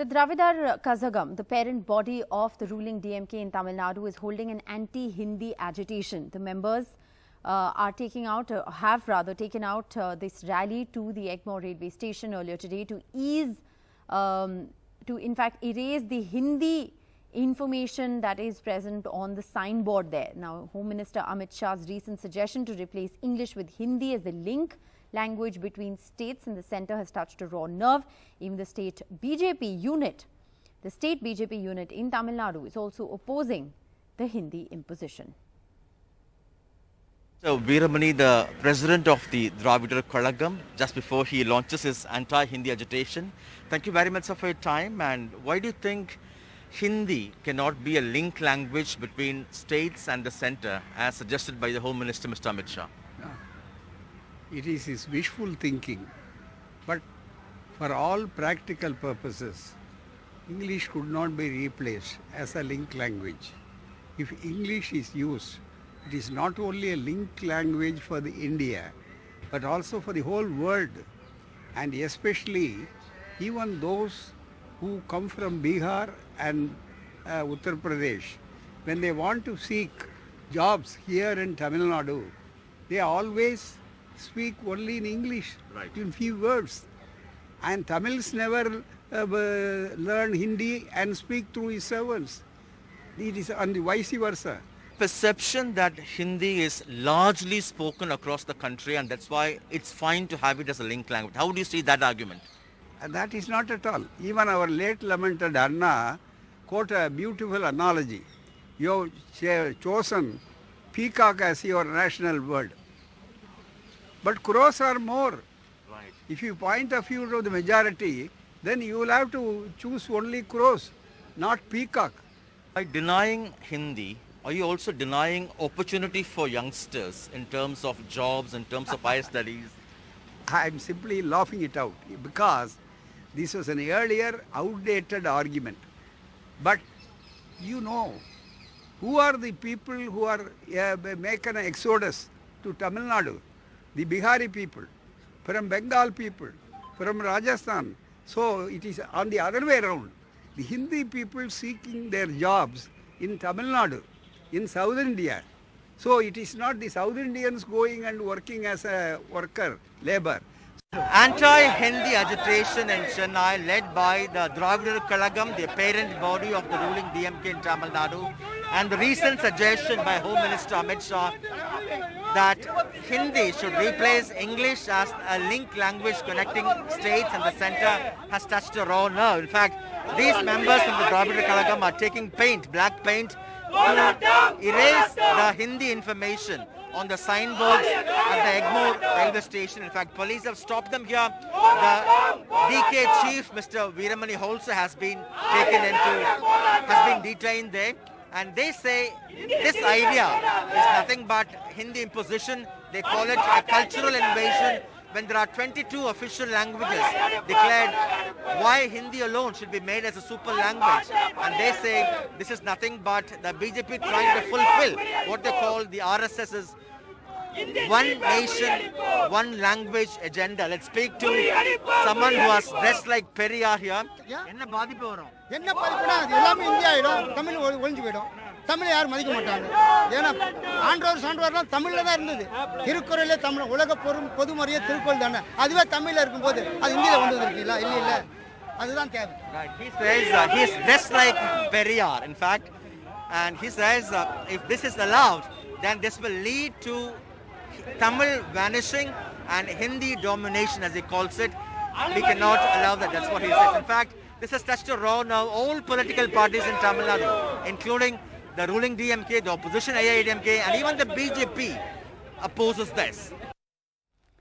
The Dravidar Kazhagam, the parent body of the ruling DMK in Tamil Nadu, is holding an anti-Hindi agitation. The members have taken out this rally to the Egmore railway station earlier today to in fact erase the Hindi information that is present on the signboard there. Now, Home Minister Amit Shah's recent suggestion to replace English with Hindi as the link language between states in the centre has touched a raw nerve. Even the state BJP unit in Tamil Nadu is also opposing the Hindi imposition. So, Veeramani, the president of the Dravidar Kazhagam, just before he launches his anti-Hindi agitation. Thank you very much for your time. And why do you think Hindi cannot be a link language between states and the centre, as suggested by the Home Minister, Mr. Amit Shah? It is his wishful thinking, but for all practical purposes, English could not be replaced as a link language. If English is used, it is not only a link language for the India, but also for the whole world, and especially even those who come from Bihar and Uttar Pradesh. When they want to seek jobs here in Tamil Nadu, they always speak only in English, in few words. And Tamils never learn Hindi and speak through his servants. It is on the vice versa. Perception that Hindi is largely spoken across the country, and that's why it's fine to have it as a link language. How do you see that argument? And that is not at all. Even our late lamented Anna quote a beautiful analogy. You have chosen peacock as your national bird. But crows are more. Right. If you point a few to the majority, then you will have to choose only crows, not peacock. By denying Hindi, are you also denying opportunity for youngsters in terms of jobs, in terms of higher studies? I am simply laughing it out because this was an earlier outdated argument. But you know, who are the people who are making an exodus to Tamil Nadu? The Bihari people, from Bengal people, from Rajasthan. So it is on the other way around. The Hindi people seeking their jobs in Tamil Nadu, in South India. So it is not the South Indians going and working as a worker, labor. Anti-Hindi agitation in Chennai led by the Dravidar Kazhagam, the parent body of the ruling DMK in Tamil Nadu, and the recent suggestion by Home Minister Amit Shah that Hindi should replace English as a link language connecting states and the centre has touched a raw nerve. In fact, these members from the Dravidar Kazhagam are taking black paint, to erase the Hindi information on the signboards at the Egmore railway station. In fact, police have stopped them here. The DK chief, Mr. Veeramani, also has been detained there. And they say this idea is nothing but Hindi imposition. They call it a cultural invasion when there are 22 official languages declared. Why Hindi alone should be made as a super language? And they say this is nothing but the BJP trying to fulfill what they call the RSS's one nation, one language agenda. Let's speak to someone who has dressed like Periyar here. என்ன பாதிப்பு வரும் என்ன பாதிப்புனா அது எல்லாமே India ஆயிடும் தமிழ் ஒழிஞ்சு போயிடும் தமிழை யாரும் மதிக்க மாட்டாங்க ஏன்னா ஆண்டவர் சான்றவர்லாம் தமிழ்ல தான் இருந்தது திருக்குறளே தமிழ் உலக பொதுமறையே திருக்குறள் தானே அதுவே தமிழ்ல இருக்கும்போது அது இந்தியில கொண்டு வந்திருக்கீங்களா இல்ல அதுதான் தேவை. He says he is dressed like Periyar, in fact, and he says if this is allowed, then this will lead to Tamil vanishing and Hindi domination, as he calls it. We cannot allow that. That's what he says. In fact, this has touched a raw nerve. All political parties in Tamil Nadu, including the ruling DMK, the opposition AIADMK, and even the BJP, opposes this.